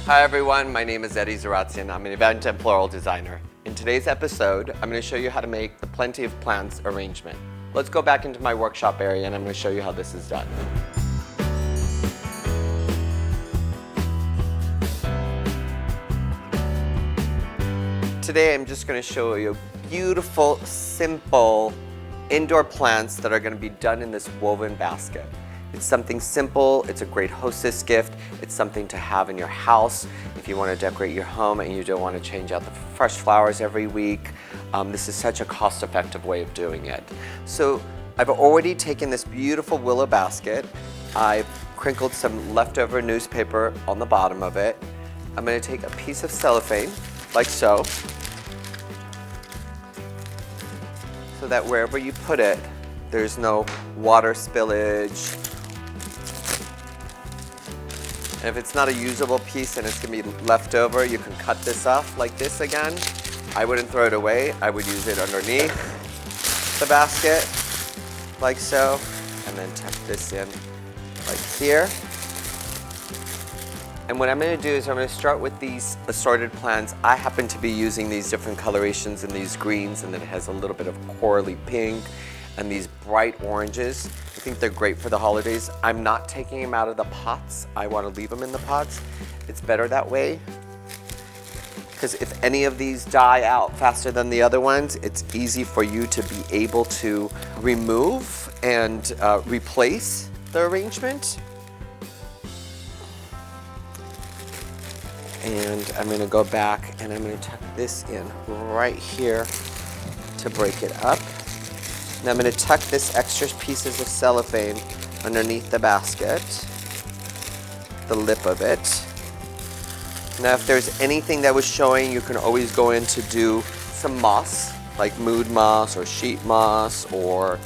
Hi everyone, my name is Zaratsian. I'm an event and floral designer. In today's episode, I'm going to show you how to make the Plenty of Plants arrangement. Let's go back into my workshop area and I'm going to show you how this is done. Today I'm just going to show you beautiful, simple indoor plants that are going to be done in this woven basket. It's something simple, it's a great hostess gift, it's something to have in your house if you want to decorate your home and you don't want to change out the fresh flowers every week. This is such a cost-effective way of doing it. So I've already taken this beautiful willow basket, I've crinkled some leftover newspaper on the bottom of it. I'm going to take a piece of cellophane, like so that wherever you put it, there's no water spillage. And if it's not a usable piece and it's gonna be left over, you can cut this off like this again. I wouldn't throw it away. I would use it underneath the basket, like so, and then tuck this in like here. And what I'm gonna do is I'm gonna start with these assorted plants. I happen to be using these different colorations and these greens, and then it has a little bit of corally pink and these bright oranges. I think they're great for the holidays. I'm not taking them out of the pots. I want to leave them in the pots. It's better that way, because if any of these die out faster than the other ones, it's easy for you to be able to remove and replace the arrangement. And I'm going to go back and I'm going to tuck this in right here to break it up. And I'm going to tuck this extra pieces of cellophane underneath the basket, the lip of it. Now if there's anything that was showing, you can always go in to do some moss, like mood moss or sheet moss or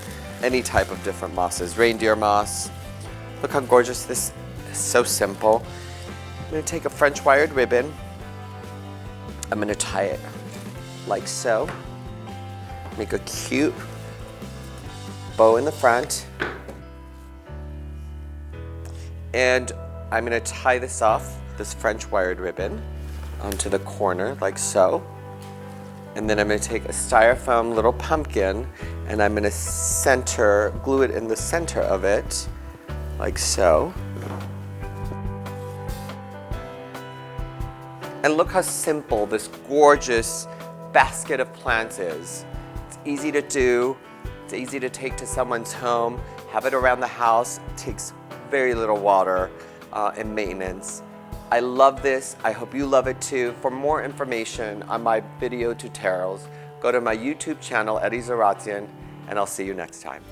any type of different mosses, reindeer moss. Look how gorgeous this is, so simple. I'm going to take a French wired ribbon. I'm going to tie it like so. Make a cute bow in the front. And I'm going to tie this off, this French wired ribbon, onto the corner like so. And then I'm going to take a styrofoam little pumpkin and I'm going to glue it in the center of it like so. And look how simple this gorgeous basket of plants is. It's easy to do, it's easy to take to someone's home, have it around the house. It takes very little water and maintenance. I love this. I hope you love it too. For more information on my video tutorials, go to my YouTube channel, Zaratsian, and I'll see you next time.